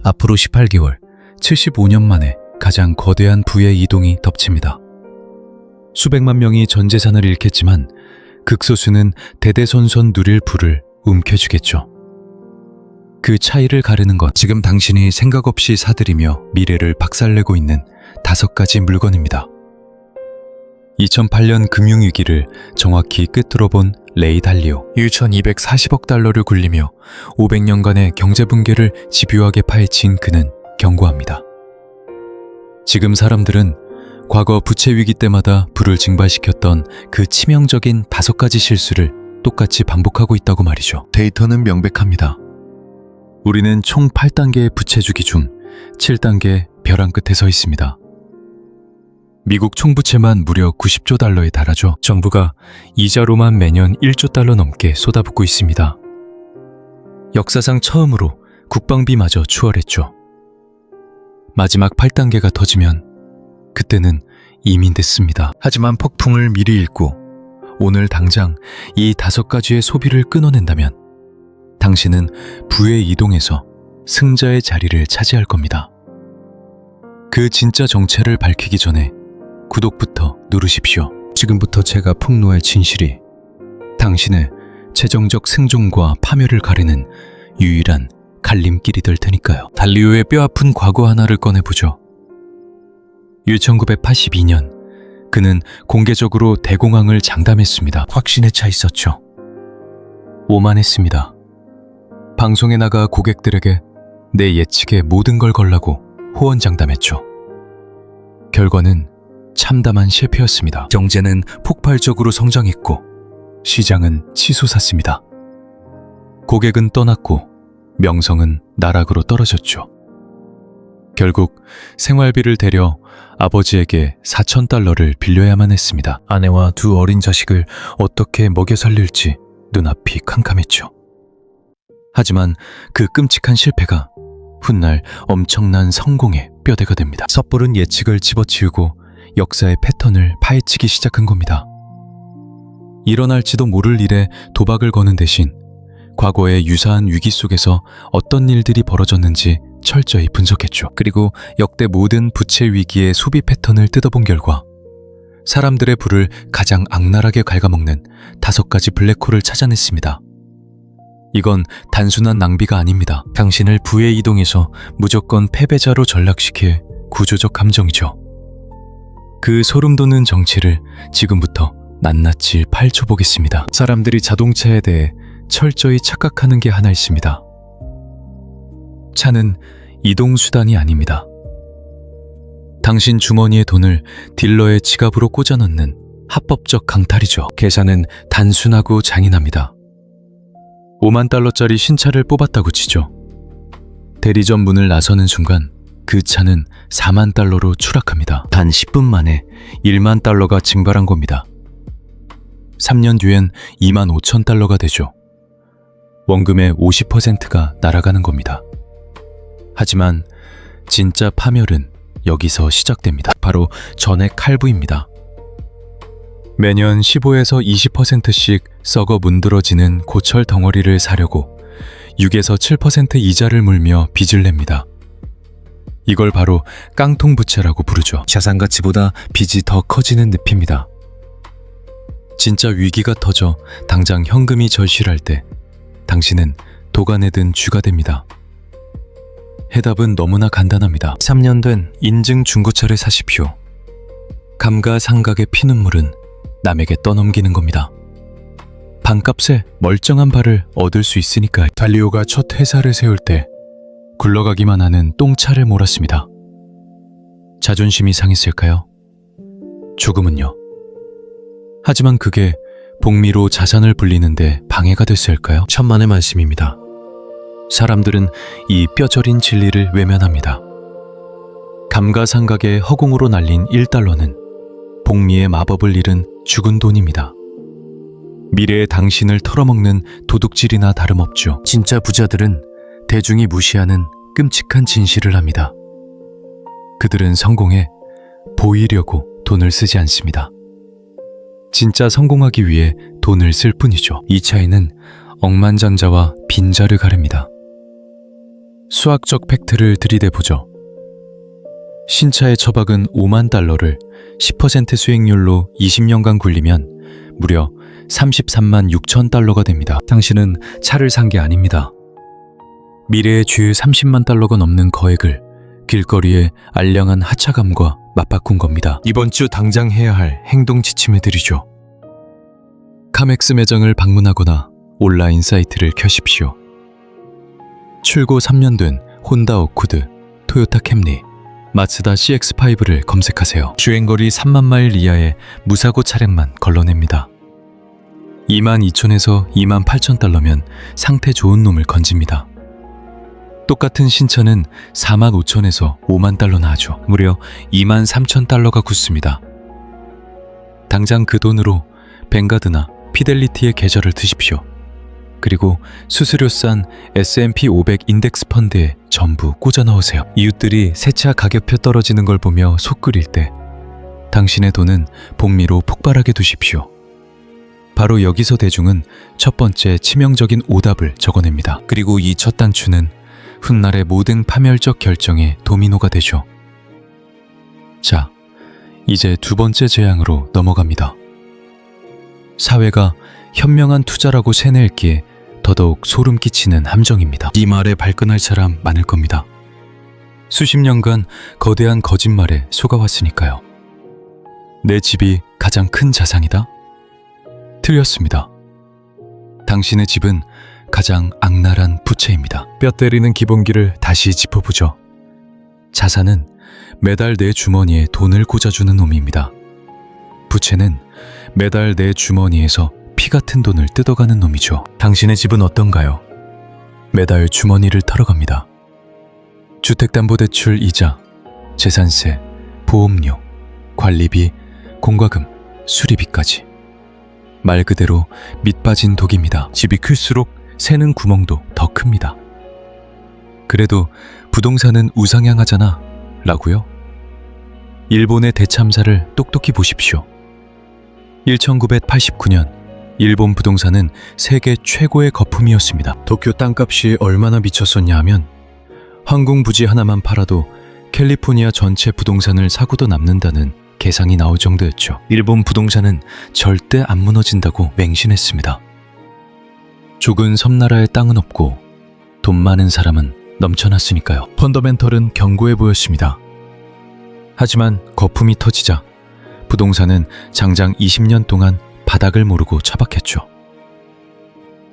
앞으로 18개월, 75년 만에 가장 거대한 부의 이동이 덮칩니다. 수백만 명이 전 재산을 잃겠지만 극소수는 대대손손 누릴 부를 움켜쥐겠죠. 그 차이를 가르는 것, 지금 당신이 생각 없이 사들이며 미래를 박살내고 있는 5가지 물건입니다. 2008년 금융위기를 정확히 꿰뚫어 본 레이 달리오. 1,240억 달러를 굴리며 500년간의 경제 붕괴를 집요하게 파헤친 그는 경고합니다. 지금 사람들은 과거 부채 위기 때마다 부를 증발시켰던 그 치명적인 5가지 실수를 똑같이 반복하고 있다고 말이죠. 데이터는 명백합니다. 우리는 총 8단계의 부채 주기 중 7단계 벼랑 끝에 서 있습니다. 미국 총부채만 무려 90조 달러에 달하죠. 정부가 이자로만 매년 1조 달러 넘게 쏟아붓고 있습니다. 역사상 처음으로 국방비마저 추월했죠. 마지막 8단계가 터지면 그때는 이민 됐습니다. 하지만 폭풍을 미리 읽고 오늘 당장 이 5가지의 소비를 끊어낸다면 당신은 부의 이동에서 승자의 자리를 차지할 겁니다. 그 진짜 정체를 밝히기 전에 구독부터 누르십시오. 지금부터 제가 폭로할 진실이 당신의 재정적 생존과 파멸을 가리는 유일한 갈림길이 될 테니까요. 달리오의 뼈아픈 과거 하나를 꺼내보죠. 1982년 그는 공개적으로 대공황을 장담했습니다. 확신에 차 있었죠. 오만했습니다. 방송에 나가 고객들에게 내 예측에 모든 걸 걸라고 호언장담했죠. 결과는 참담한 실패였습니다. 경제는 폭발적으로 성장했고 시장은 치솟았습니다. 고객은 떠났고 명성은 나락으로 떨어졌죠. 결국 생활비를 대려 아버지에게 4,000달러를 빌려야만 했습니다. 아내와 2 어린 자식을 어떻게 먹여 살릴지 눈앞이 캄캄했죠. 하지만 그 끔찍한 실패가 훗날 엄청난 성공의 뼈대가 됩니다. 섣부른 예측을 집어치우고 역사의 패턴을 파헤치기 시작한 겁니다. 일어날지도 모를 일에 도박을 거는 대신 과거의 유사한 위기 속에서 어떤 일들이 벌어졌는지 철저히 분석했죠. 그리고 역대 모든 부채 위기의 소비 패턴을 뜯어본 결과 사람들의 부를 가장 악랄하게 갉아먹는 5가지 블랙홀을 찾아냈습니다. 이건 단순한 낭비가 아닙니다. 당신을 부의 이동에서 무조건 패배자로 전락시킬 구조적 함정이죠. 그 소름돋는 정치를 지금부터 낱낱이 파헤쳐보겠습니다. 사람들이 자동차에 대해 철저히 착각하는 게 하나 있습니다. 차는 이동수단이 아닙니다. 당신 주머니의 돈을 딜러의 지갑으로 꽂아 넣는 합법적 강탈이죠. 계산은 단순하고 잔인합니다. 5만 달러짜리 신차를 뽑았다고 치죠. 대리점 문을 나서는 순간 그 차는 4만 달러로 추락합니다. 단 10분 만에 1만 달러가 증발한 겁니다. 3년 뒤엔 2만 5천 달러가 되죠. 원금의 50%가 날아가는 겁니다. 하지만 진짜 파멸은 여기서 시작됩니다. 바로 전액 할부입니다. 매년 15에서 20%씩 썩어 문드러지는 고철 덩어리를 사려고 6에서 7% 이자를 물며 빚을 냅니다. 이걸 바로 깡통부채라고 부르죠. 자산 가치보다 빚이 더 커지는 늪입니다. 진짜 위기가 터져 당장 현금이 절실할 때 당신은 도간에 든 쥐가 됩니다. 해답은 너무나 간단합니다. 3년 된 인증 중고차를 사십시오. 감가상각의 피눈물은 남에게 떠넘기는 겁니다. 반값에 멀쩡한 발을 얻을 수 있으니까요. 달리오가 첫 회사를 세울 때 굴러가기만 하는 똥차를 몰았습니다. 자존심이 상했을까요? 조금은요. 하지만 그게 복미로 자산을 불리는데 방해가 됐을까요? 천만의 말씀입니다. 사람들은 이 뼈저린 진리를 외면합니다. 감가상각의 허공으로 날린 1달러는 복미의 마법을 잃은 죽은 돈입니다. 미래의 당신을 털어먹는 도둑질이나 다름없죠. 진짜 부자들은 대중이 무시하는 끔찍한 진실을 합니다. 그들은 성공에 보이려고 돈을 쓰지 않습니다. 진짜 성공하기 위해 돈을 쓸 뿐이죠. 이 차이는 억만장자와 빈자를 가릅니다. 수학적 팩트를 들이대보죠. 신차의 처박은 5만 달러를 10% 수익률로 20년간 굴리면 무려 33만 6천 달러가 됩니다. 당신은 차를 산 게 아닙니다. 미래의 주유 30만 달러가 넘는 거액을 길거리에 알량한 하차감과 맞바꾼 겁니다. 이번 주 당장 해야 할 행동 지침해드리죠. 카맥스 매장을 방문하거나 온라인 사이트를 켜십시오. 출고 3년 된 혼다 어쿠드, 토요타 캠리, 마츠다 CX5를 검색하세요. 주행거리 3만 마일 이하의 무사고 차량만 걸러냅니다. 22,000에서 28,000달러면 상태 좋은 놈을 건집니다. 똑같은 신차는 45,000에서 5만 달러나 하죠. 무려 23,000달러가 굳습니다. 당장 그 돈으로 뱅가드나 피델리티의 계좌를 드십시오. 그리고 수수료 싼 S&P 500 인덱스 펀드에 전부 꽂아 넣으세요. 이웃들이 새 차 가격표 떨어지는 걸 보며 속 끓일 때 당신의 돈은 복미로 폭발하게 두십시오. 바로 여기서 대중은 첫 번째 치명적인 오답을 적어냅니다. 그리고 이 첫 단추는 훗날의 모든 파멸적 결정의 도미노가 되죠. 자, 이제 두 번째 재앙으로 넘어갑니다. 사회가 현명한 투자라고 세뇌했기에 더더욱 소름 끼치는 함정입니다. 이 말에 발끈할 사람 많을 겁니다. 수십 년간 거대한 거짓말에 속아왔으니까요. 내 집이 가장 큰 자산이다? 틀렸습니다. 당신의 집은 가장 악랄한 부채입니다. 뼈 때리는 기본기를 다시 짚어보죠. 자산은 매달 내 주머니에 돈을 꽂아주는 놈입니다. 부채는 매달 내 주머니에서 피 같은 돈을 뜯어가는 놈이죠. 당신의 집은 어떤가요? 매달 주머니를 털어갑니다. 주택담보대출 이자, 재산세, 보험료, 관리비, 공과금, 수리비까지. 말 그대로 밑 빠진 독입니다. 집이 클수록 새는 구멍도 더 큽니다. 그래도 부동산은 우상향하잖아 라고요? 일본의 대참사를 똑똑히 보십시오. 1989년 일본 부동산은 세계 최고의 거품이었습니다. 도쿄 땅값이 얼마나 미쳤었냐 하면 항공 부지 하나만 팔아도 캘리포니아 전체 부동산을 사고도 남는다는 계상이 나올 정도였죠. 일본 부동산은 절대 안 무너진다고 맹신했습니다. 좁은 섬나라에 땅은 없고 돈 많은 사람은 넘쳐났으니까요. 펀더멘털은 견고해 보였습니다. 하지만 거품이 터지자 부동산은 장장 20년 동안 바닥을 모르고 처박혔죠.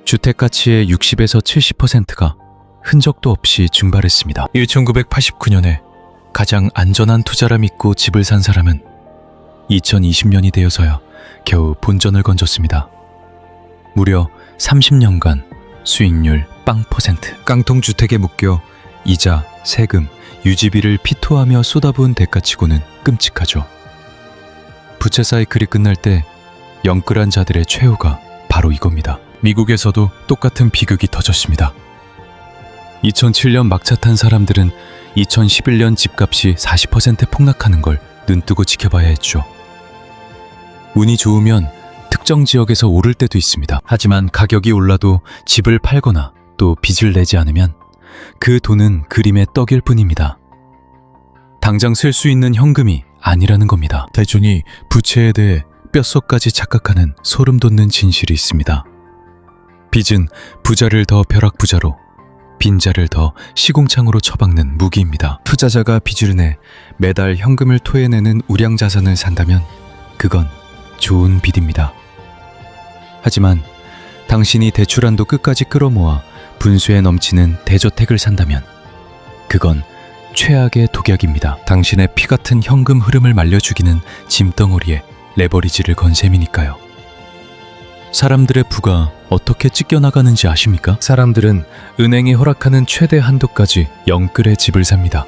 주택 가치의 60에서 70%가 흔적도 없이 증발했습니다. 1989년에 가장 안전한 투자라 믿고 집을 산 사람은 2020년이 되어서야 겨우 본전을 건졌습니다. 무려 30년간 수익률 0%. 깡통 주택에 묶여 이자, 세금, 유지비를 피토하며 쏟아부은 대가치고는 끔찍하죠. 부채 사이클이 끝날 때 영끌한 자들의 최후가 바로 이겁니다. 미국에서도 똑같은 비극이 터졌습니다. 2007년 막차 탄 사람들은 2011년 집값이 40% 폭락하는 걸 눈뜨고 지켜봐야 했죠. 운이 좋으면 특정 지역에서 오를 때도 있습니다. 하지만 가격이 올라도 집을 팔거나 또 빚을 내지 않으면 그 돈은 그림의 떡일 뿐입니다. 당장 쓸 수 있는 현금이 아니라는 겁니다. 대중이 부채에 대해 뼛속까지 착각하는 소름 돋는 진실이 있습니다. 빚은 부자를 더 벼락부자로, 빈자를 더 시궁창으로 처박는 무기입니다. 투자자가 빚을 내 매달 현금을 토해내는 우량자산을 산다면 그건 좋은 빚입니다. 하지만 당신이 대출한도 끝까지 끌어모아 분수에 넘치는 대저택을 산다면 그건 최악의 독약입니다. 당신의 피 같은 현금 흐름을 말려주기는 짐덩어리에 레버리지를 건 셈이니까요. 사람들의 부가 어떻게 찢겨나가는지 아십니까? 사람들은 은행이 허락하는 최대 한도까지 영끌의 집을 삽니다.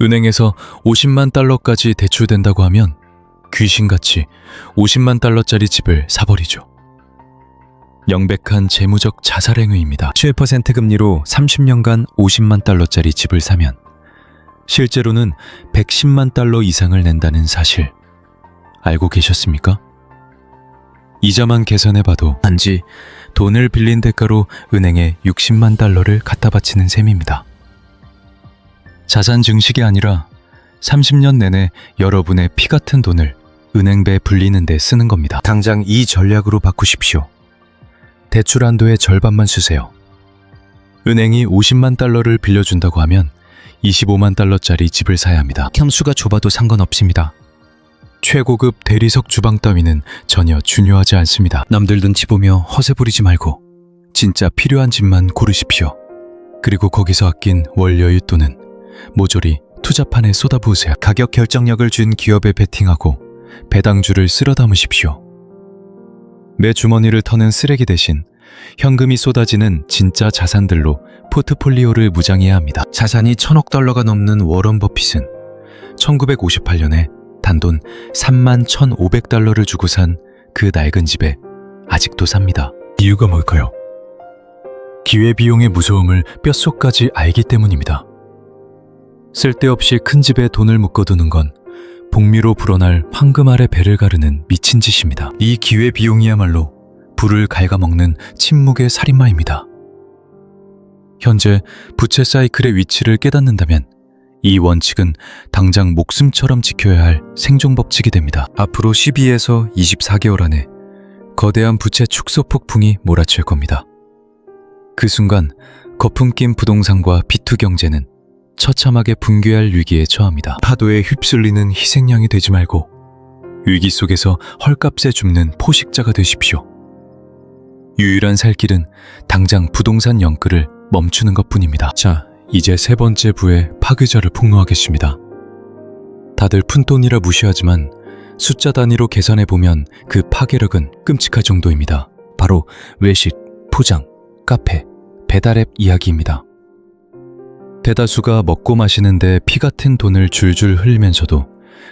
은행에서 50만 달러까지 대출된다고 하면 귀신같이 50만 달러짜리 집을 사버리죠. 명백한 재무적 자살행위입니다. 7% 금리로 30년간 50만 달러짜리 집을 사면 실제로는 110만 달러 이상을 낸다는 사실 알고 계셨습니까? 이자만 계산해봐도 단지 돈을 빌린 대가로 은행에 60만 달러를 갖다 바치는 셈입니다. 자산 증식이 아니라 30년 내내 여러분의 피 같은 돈을 은행배 불리는 데 쓰는 겁니다. 당장 이 전략으로 바꾸십시오. 대출 한도의 절반만 쓰세요. 은행이 50만 달러를 빌려준다고 하면 25만 달러짜리 집을 사야 합니다. 평수가 좁아도 상관없습니다. 최고급 대리석 주방 따위는 전혀 중요하지 않습니다. 남들 눈치 보며 허세 부리지 말고 진짜 필요한 집만 고르십시오. 그리고 거기서 아낀 월 여윳돈은 모조리 투자판에 쏟아부으세요. 가격 결정력을 준 기업에 베팅하고 배당주를 쓸어 담으십시오. 매 주머니를 터는 쓰레기 대신 현금이 쏟아지는 진짜 자산들로 포트폴리오를 무장해야 합니다. 자산이 1,000억 달러가 넘는 워런 버핏은 1958년에 단돈 31,500달러를 주고 산 그 낡은 집에 아직도 삽니다. 이유가 뭘까요? 기회비용의 무서움을 뼛속까지 알기 때문입니다. 쓸데없이 큰 집에 돈을 묶어두는 건 복미로 불어날 황금 아래 배를 가르는 미친 짓입니다. 이 기회비용이야말로 불을 갉아먹는 침묵의 살인마입니다. 현재 부채 사이클의 위치를 깨닫는다면 이 원칙은 당장 목숨처럼 지켜야 할 생존법칙이 됩니다. 앞으로 12에서 24개월 안에 거대한 부채 축소 폭풍이 몰아칠 겁니다. 그 순간 거품 낀 부동산과 비투 경제는 처참하게 붕괴할 위기에 처합니다. 파도에 휩쓸리는 희생양이 되지 말고 위기 속에서 헐값에 줍는 포식자가 되십시오. 유일한 살 길은 당장 부동산 영끌을 멈추는 것뿐입니다. 자, 이제 세 번째 부의 파괴자를 폭로하겠습니다. 다들 푼돈이라 무시하지만 숫자 단위로 계산해보면 그 파괴력은 끔찍할 정도입니다. 바로 외식, 포장, 카페, 배달앱 이야기입니다. 대다수가 먹고 마시는데 피 같은 돈을 줄줄 흘리면서도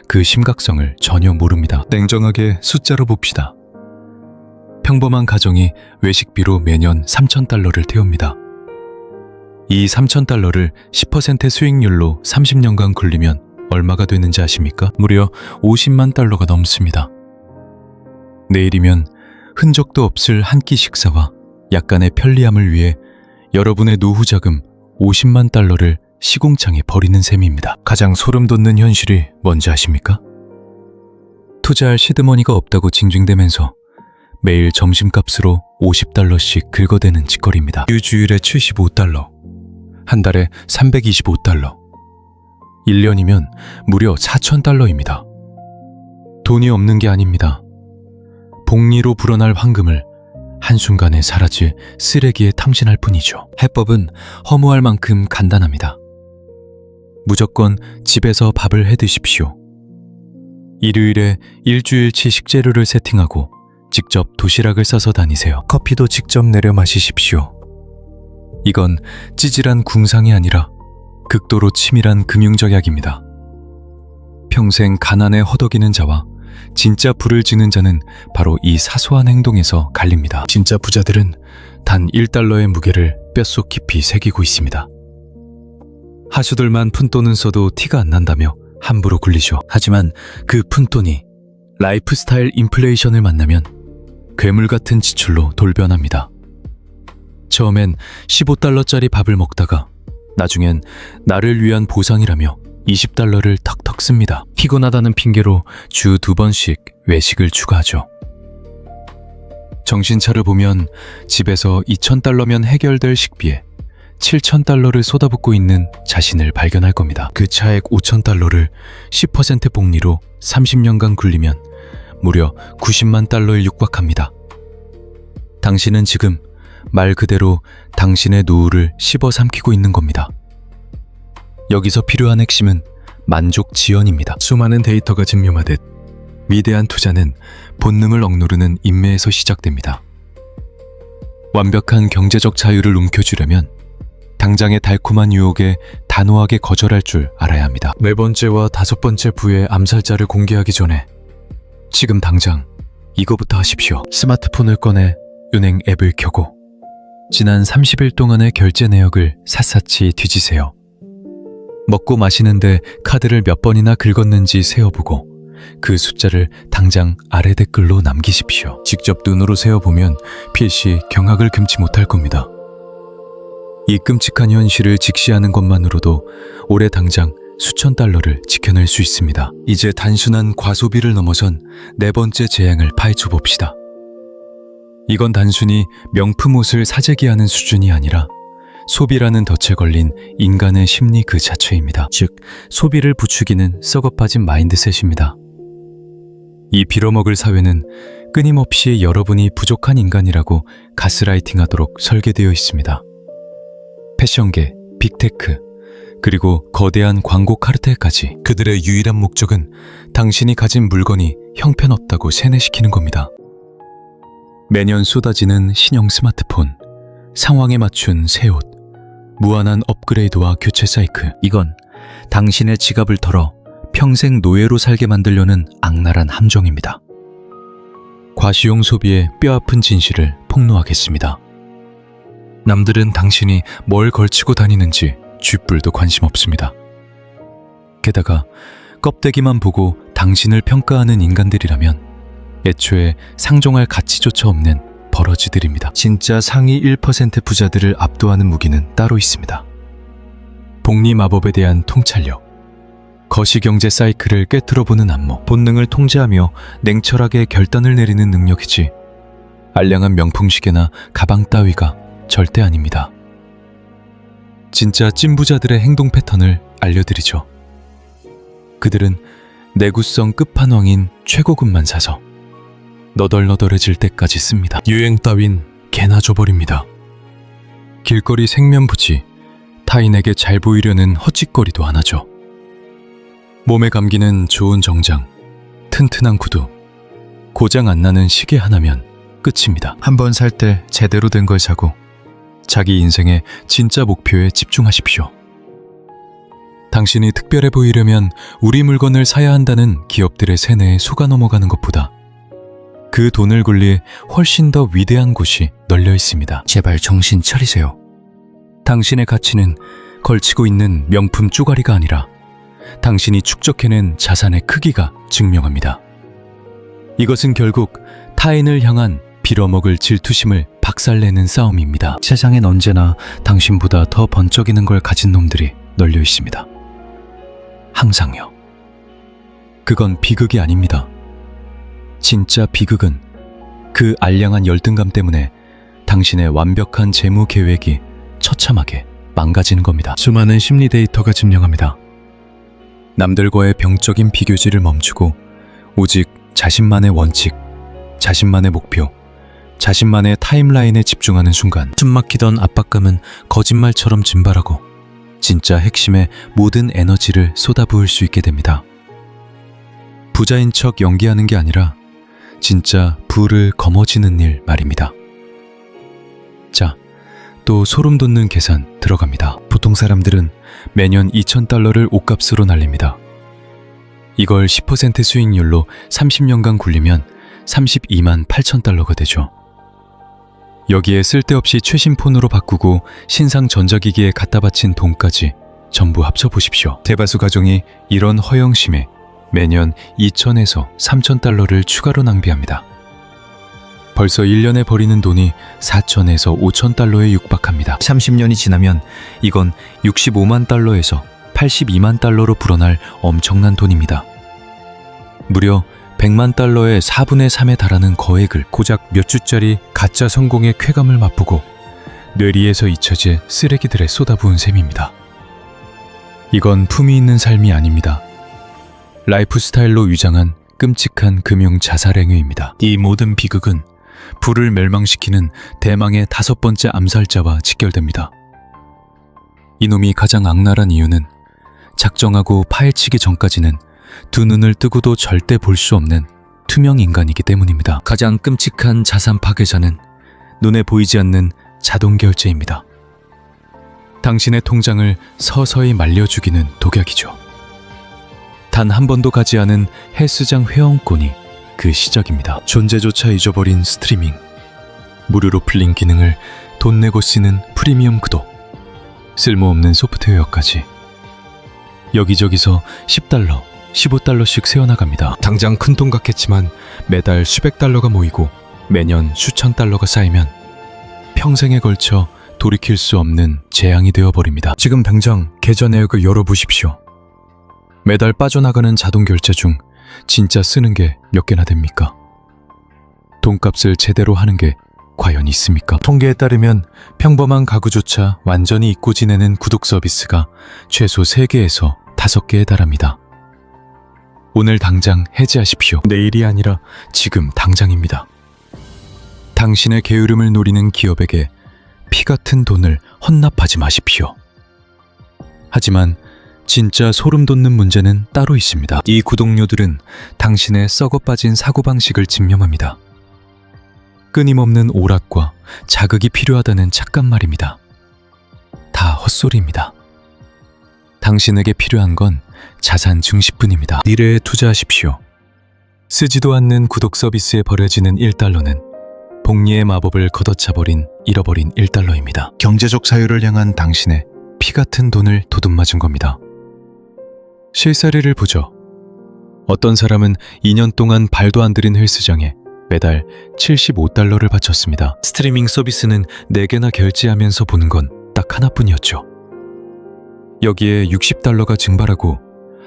그 심각성을 전혀 모릅니다. 냉정하게 숫자로 봅시다. 평범한 가정이 외식비로 매년 3,000달러를 태웁니다. 이 3,000달러를 10% 수익률로 30년간 굴리면 얼마가 되는지 아십니까? 무려 50만 달러가 넘습니다. 내일이면 흔적도 없을 한 끼 식사와 약간의 편리함을 위해 여러분의 노후 자금 50만 달러를 시궁창에 버리는 셈입니다. 가장 소름 돋는 현실이 뭔지 아십니까? 투자할 시드머니가 없다고 징징대면서 매일 점심값으로 50달러씩 긁어대는 짓거리입니다. 주일에 75달러, 한 달에 325달러, 1년이면 무려 4,000달러입니다. 돈이 없는 게 아닙니다. 복리로 불어날 황금을 한순간에 사라질 쓰레기에 탕진할 뿐이죠. 해법은 허무할 만큼 간단합니다. 무조건 집에서 밥을 해 드십시오. 일요일에 일주일치 식재료를 세팅하고 직접 도시락을 싸서 다니세요. 커피도 직접 내려 마시십시오. 이건 찌질한 궁상이 아니라 극도로 치밀한 금융적약입니다. 평생 가난에 허덕이는 자와 진짜 부를 지는 자는 바로 이 사소한 행동에서 갈립니다. 진짜 부자들은 단 1달러의 무게를 뼛속 깊이 새기고 있습니다. 하수들만 푼돈은 써도 티가 안 난다며 함부로 굴리죠. 하지만 그 푼돈이 라이프스타일 인플레이션을 만나면 괴물 같은 지출로 돌변합니다. 처음엔 15달러짜리 밥을 먹다가 나중엔 나를 위한 보상이라며 20달러를 턱턱 씁니다. 피곤하다는 핑계로 주 2번씩 외식을 추가하죠. 정신차려 보면 집에서 2,000달러면 해결될 식비에 7,000달러를 쏟아붓고 있는 자신을 발견할 겁니다. 그 차액 5,000달러를 10% 복리로 30년간 굴리면 무려 90만 달러에 육박합니다. 당신은 지금 말 그대로 당신의 노후를 씹어 삼키고 있는 겁니다. 여기서 필요한 핵심은 만족 지연입니다. 수많은 데이터가 증명하듯 위대한 투자는 본능을 억누르는 인매에서 시작됩니다. 완벽한 경제적 자유를 움켜쥐려면 당장의 달콤한 유혹에 단호하게 거절할 줄 알아야 합니다. 네 번째와 다섯 번째 부의 암살자를 공개하기 전에 지금 당장 이거부터 하십시오. 스마트폰을 꺼내 은행 앱을 켜고 지난 30일 동안의 결제 내역을 샅샅이 뒤지세요. 먹고 마시는데 카드를 몇 번이나 긁었는지 세어보고 그 숫자를 당장 아래 댓글로 남기십시오. 직접 눈으로 세어보면 필시 경악을 금치 못할 겁니다. 이 끔찍한 현실을 직시하는 것만으로도 올해 당장 수천 달러를 지켜낼 수 있습니다. 이제 단순한 과소비를 넘어선 네 번째 재앙을 파헤쳐 봅시다. 이건 단순히 명품 옷을 사재기하는 수준이 아니라 소비라는 덫에 걸린 인간의 심리 그 자체입니다. 즉, 소비를 부추기는 썩어빠진 마인드셋입니다. 이 빌어먹을 사회는 끊임없이 여러분이 부족한 인간이라고 가스라이팅하도록 설계되어 있습니다. 패션계, 빅테크, 그리고 거대한 광고 카르텔까지 그들의 유일한 목적은 당신이 가진 물건이 형편없다고 세뇌시키는 겁니다. 매년 쏟아지는 신형 스마트폰, 상황에 맞춘 새 옷, 무한한 업그레이드와 교체 사이클. 이건 당신의 지갑을 털어 평생 노예로 살게 만들려는 악랄한 함정입니다. 과시용 소비의 뼈아픈 진실을 폭로하겠습니다. 남들은 당신이 뭘 걸치고 다니는지 쥐뿔도 관심 없습니다. 게다가 껍데기만 보고 당신을 평가하는 인간들이라면 애초에 상종할 가치조차 없는 버러지들입니다. 진짜 상위 1% 부자들을 압도하는 무기는 따로 있습니다. 복리 마법에 대한 통찰력, 거시경제 사이클을 꿰뚫어보는 안목, 본능을 통제하며 냉철하게 결단을 내리는 능력이지 알량한 명품 시계나 가방 따위가 절대 아닙니다. 진짜 찐부자들의 행동 패턴을 알려드리죠. 그들은 내구성 끝판왕인 최고급만 사서 너덜너덜해질 때까지 씁니다. 유행 따윈 개나 줘버립니다. 길거리 생면부지, 타인에게 잘 보이려는 헛짓거리도 안 하죠. 몸에 감기는 좋은 정장, 튼튼한 구두, 고장 안 나는 시계 하나면 끝입니다. 한번 살 때 제대로 된 걸 사고 자기 인생의 진짜 목표에 집중하십시오. 당신이 특별해 보이려면 우리 물건을 사야 한다는 기업들의 세뇌에 속아 넘어가는 것보다 그 돈을 굴릴 훨씬 더 위대한 곳이 널려 있습니다. 제발 정신 차리세요. 당신의 가치는 걸치고 있는 명품 쪼가리가 아니라 당신이 축적해낸 자산의 크기가 증명합니다. 이것은 결국 타인을 향한 빌어먹을 질투심을 박살내는 싸움입니다. 세상엔 언제나 당신보다 더 번쩍이는 걸 가진 놈들이 널려 있습니다. 항상요. 그건 비극이 아닙니다. 진짜 비극은 그 알량한 열등감 때문에 당신의 완벽한 재무 계획이 처참하게 망가지는 겁니다. 수많은 심리 데이터가 증명합니다. 남들과의 병적인 비교질을 멈추고 오직 자신만의 원칙, 자신만의 목표, 자신만의 타임라인에 집중하는 순간 숨막히던 압박감은 거짓말처럼 증발하고 진짜 핵심에 모든 에너지를 쏟아부을 수 있게 됩니다. 부자인 척 연기하는 게 아니라 진짜 부를 거머쥐는 일 말입니다. 자, 또 소름 돋는 계산 들어갑니다. 보통 사람들은 매년 2,000달러를 옷값으로 날립니다. 이걸 10% 수익률로 30년간 굴리면 32만 8,000달러가 되죠. 여기에 쓸데없이 최신 폰으로 바꾸고 신상 전자기기에 갖다 바친 돈까지 전부 합쳐보십시오. 대다수 가정이 이런 허영심에 매년 2,000에서 3,000달러를 추가로 낭비합니다. 벌써 1년에 버리는 돈이 4,000에서 5,000달러에 육박합니다. 30년이 지나면 이건 65만 달러에서 82만 달러로 불어날 엄청난 돈입니다. 무려 100만 달러의 4분의 3에 달하는 거액을 고작 몇 주짜리 가짜 성공의 쾌감을 맛보고 뇌리에서 잊혀질 쓰레기들에 쏟아부은 셈입니다. 이건 품위 있는 삶이 아닙니다. 라이프 스타일로 위장한 끔찍한 금융 자살 행위입니다. 이 모든 비극은 부를 멸망시키는 대망의 5번째 암살자와 직결됩니다. 이놈이 가장 악랄한 이유는 작정하고 파헤치기 전까지는 두 눈을 뜨고도 절대 볼 수 없는 투명 인간이기 때문입니다. 가장 끔찍한 자산 파괴자는 눈에 보이지 않는 자동 결제입니다. 당신의 통장을 서서히 말려 죽이는 독약이죠. 단 한 번도 가지 않은 헬스장 회원권이 그 시작입니다. 존재조차 잊어버린 스트리밍, 무료로 풀린 기능을 돈 내고 쓰는 프리미엄 구독, 쓸모없는 소프트웨어까지 여기저기서 10달러, 15달러씩 새어나갑니다. 당장 큰돈 같겠지만 매달 수백 달러가 모이고 매년 수천 달러가 쌓이면 평생에 걸쳐 돌이킬 수 없는 재앙이 되어버립니다. 지금 당장 계좌 내역을 열어보십시오. 매달 빠져나가는 자동 결제 중 진짜 쓰는 게 몇 개나 됩니까? 돈값을 제대로 하는 게 과연 있습니까? 통계에 따르면 평범한 가구조차 완전히 잊고 지내는 구독 서비스가 최소 3개에서 5개에 달합니다. 오늘 당장 해지하십시오. 내일이 아니라 지금 당장입니다. 당신의 게으름을 노리는 기업에게 피 같은 돈을 헌납하지 마십시오. 하지만 진짜 소름 돋는 문제는 따로 있습니다. 이 구독료들은 당신의 썩어빠진 사고방식을 증명합니다. 끊임없는 오락과 자극이 필요하다는 착각 말입니다. 다 헛소리입니다. 당신에게 필요한 건 자산 증식뿐입니다. 미래에 투자하십시오. 쓰지도 않는 구독 서비스에 버려지는 1달러는 복리의 마법을 걷어차버린 잃어버린 1달러입니다. 경제적 자유를 향한 당신의 피 같은 돈을 도둑맞은 겁니다. 실사례를 보죠. 어떤 사람은 2년 동안 발도 안 들인 헬스장에 매달 75달러를 바쳤습니다. 스트리밍 서비스는 4개나 결제하면서 보는 건 딱 하나뿐이었죠. 여기에 60달러가 증발하고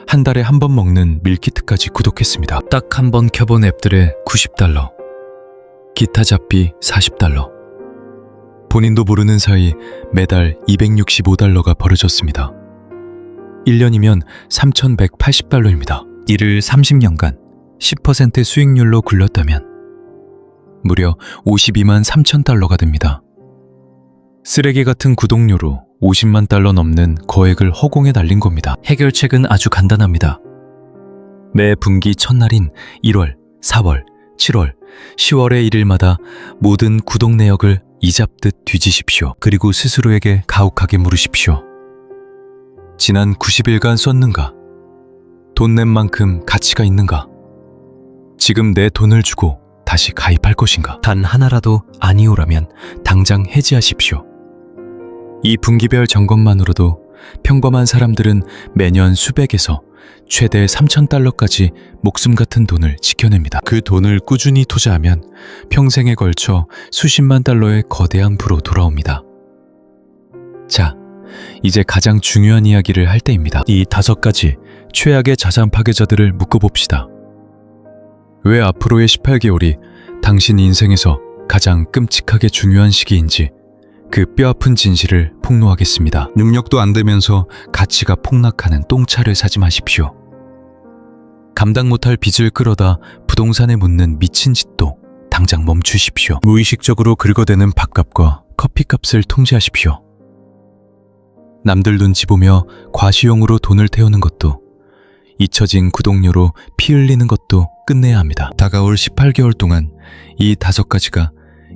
한 달에 한 번 먹는 밀키트까지 구독했습니다. 딱 한 번 켜본 앱들에 90달러, 기타 잡비 40달러. 본인도 모르는 사이 매달 265달러가 벌어졌습니다. 1년이면 3,180달러입니다. 이를 30년간 10% 수익률로 굴렸다면 무려 52만 3천 달러가 됩니다. 쓰레기 같은 구독료로 50만 달러 넘는 거액을 허공에 날린 겁니다. 해결책은 아주 간단합니다. 매 분기 첫날인 1월, 4월, 7월, 10월의 1일마다 모든 구독 내역을 이잡듯 뒤지십시오. 그리고 스스로에게 가혹하게 물으십시오. 지난 90일간 썼는가? 돈 낸 만큼 가치가 있는가? 지금 내 돈을 주고 다시 가입할 것인가? 단 하나라도 아니오라면 당장 해지하십시오. 이 분기별 점검만으로도 평범한 사람들은 매년 수백에서 최대 3,000달러까지 목숨 같은 돈을 지켜냅니다. 그 돈을 꾸준히 투자하면 평생에 걸쳐 수십만 달러의 거대한 부로 돌아옵니다. 자, 이제 가장 중요한 이야기를 할 때입니다. 이 5가지 최악의 자산 파괴자들을 묶어봅시다. 왜 앞으로의 18개월이 당신 인생에서 가장 끔찍하게 중요한 시기인지 그 뼈아픈 진실을 폭로하겠습니다. 능력도 안 되면서 가치가 폭락하는 똥차를 사지 마십시오. 감당 못할 빚을 끌어다 부동산에 묻는 미친 짓도 당장 멈추십시오. 무의식적으로 긁어대는 밥값과 커피값을 통제하십시오. 남들 눈치 보며 과시용으로 돈을 태우는 것도, 잊혀진 구독료로 피 흘리는 것도 끝내야 합니다. 다가올 18개월 동안 이 5가지가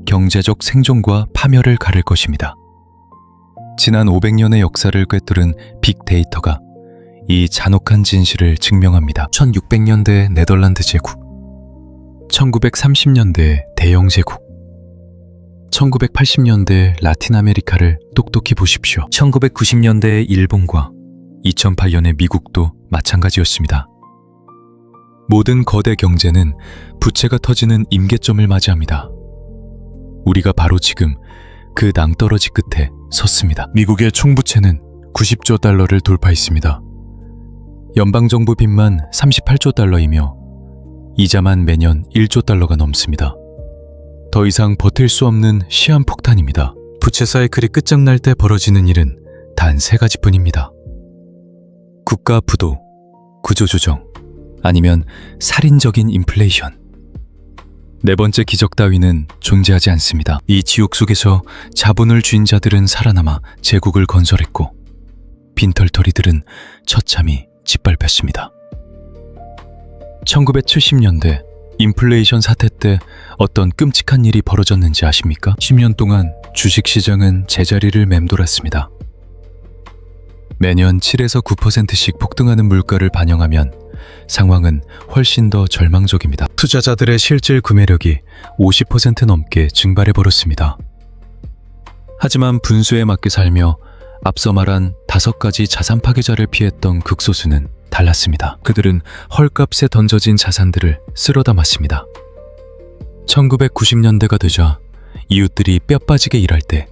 경제적 생존과 파멸을 가를 것입니다. 지난 500년의 역사를 꿰뚫은 빅데이터가 이 잔혹한 진실을 증명합니다. 1600년대 네덜란드 제국, 1930년대 대영 제국, 1980년대 라틴 아메리카를 똑똑히 보십시오. 1990년대의 일본과 2008년의 미국도 마찬가지였습니다. 모든 거대 경제는 부채가 터지는 임계점을 맞이합니다. 우리가 바로 지금 그 낭떠러지 끝에 섰습니다. 미국의 총부채는 90조 달러를 돌파했습니다. 연방정부 빚만 38조 달러이며 이자만 매년 1조 달러가 넘습니다. 더 이상 버틸 수 없는 시한폭탄입니다. 부채 사이클이 끝장날 때 벌어지는 일은 단 3가지뿐입니다. 국가 부도, 구조조정, 아니면 살인적인 인플레이션. 4번째 기적 따위는 존재하지 않습니다. 이 지옥 속에서 자본을 쥔 자들은 살아남아 제국을 건설했고 빈털터리들은 처참히 짓밟혔습니다. 1970년대 인플레이션 사태 때 어떤 끔찍한 일이 벌어졌는지 아십니까? 10년 동안 주식시장은 제자리를 맴돌았습니다. 매년 7에서 9%씩 폭등하는 물가를 반영하면 상황은 훨씬 더 절망적입니다. 투자자들의 실질 구매력이 50% 넘게 증발해버렸습니다. 하지만 분수에 맞게 살며 앞서 말한 5가지 자산 파괴자를 피했던 극소수는 달랐습니다. 그들은 헐값에 던져진 자산들을 쓸어 담았습니다. 1990년대가 되자 이웃들이 뼈 빠지게 일할 때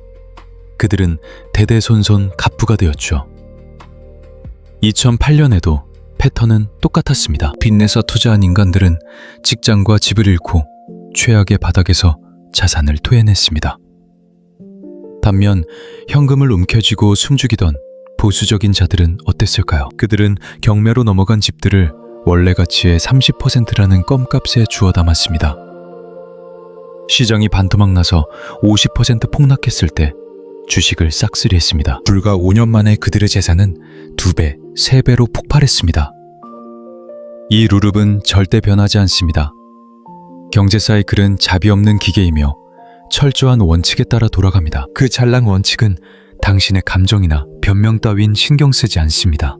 그들은 대대손손 갑부가 되었죠. 2008년에도 패턴은 똑같았습니다. 빚내서 투자한 인간들은 직장과 집을 잃고 최악의 바닥에서 자산을 토해냈습니다. 반면 현금을 움켜쥐고 숨죽이던 보수적인 자들은 어땠을까요? 그들은 경매로 넘어간 집들을 원래 가치의 30%라는 껌값에 주워 담았습니다. 시장이 반토막 나서 50% 폭락했을 때 주식을 싹쓸이했습니다. 불과 5년 만에 그들의 재산은 2배, 3배로 폭발했습니다. 이 루룹은 절대 변하지 않습니다. 경제 사이클은 자비 없는 기계이며 철저한 원칙에 따라 돌아갑니다. 그 찰랑 원칙은 당신의 감정이나 변명 따윈 신경 쓰지 않습니다.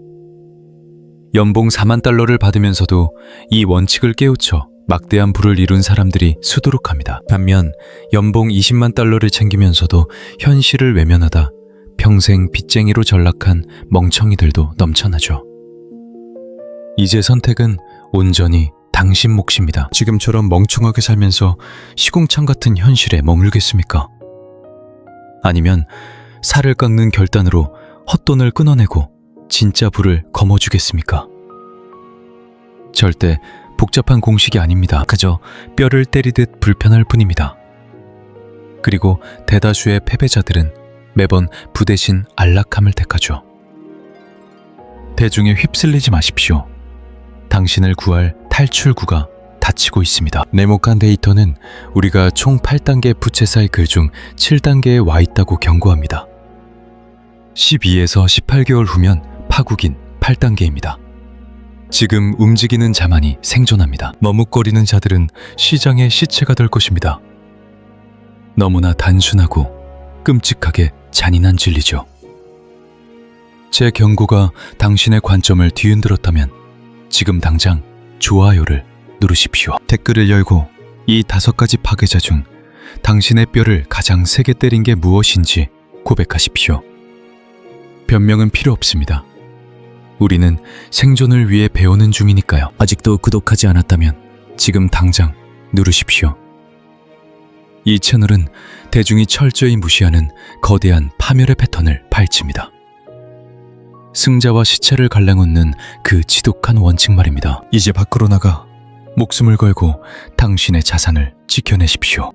연봉 4만 달러를 받으면서도 이 원칙을 깨우쳐 막대한 부를 이룬 사람들이 수두룩합니다. 반면 연봉 20만 달러를 챙기면서도 현실을 외면하다 평생 빚쟁이로 전락한 멍청이들도 넘쳐나죠. 이제 선택은 온전히 당신 몫입니다. 지금처럼 멍청하게 살면서 시궁창 같은 현실에 머물겠습니까? 아니면 살을 깎는 결단으로 헛돈을 끊어내고 진짜 부를 거머쥐겠습니까? 절대 복잡한 공식이 아닙니다. 그저 뼈를 때리듯 불편할 뿐입니다. 그리고 대다수의 패배자들은 매번 부 대신 안락함을 택하죠. 대중에 휩쓸리지 마십시오. 당신을 구할 탈출구가 닫히고 있습니다. 네모칸 데이터는 우리가 총 8단계 부채 사이클 중 7단계에 와 있다고 경고합니다. 12에서 18개월 후면 파국인 8단계입니다. 지금 움직이는 자만이 생존합니다. 머뭇거리는 자들은 시장의 시체가 될 것입니다. 너무나 단순하고 끔찍하게 잔인한 진리죠. 제 경고가 당신의 관점을 뒤흔들었다면 지금 당장 좋아요를 누르십시오. 댓글을 열고 이 5가지 파괴자 중 당신의 뼈를 가장 세게 때린 게 무엇인지 고백하십시오. 변명은 필요 없습니다. 우리는 생존을 위해 배우는 중이니까요. 아직도 구독하지 않았다면 지금 당장 누르십시오. 이 채널은 대중이 철저히 무시하는 거대한 파멸의 패턴을 파헤칩니다. 승자와 시체를 갈라놓는 그 지독한 원칙 말입니다. 이제 밖으로 나가 목숨을 걸고 당신의 자산을 지켜내십시오.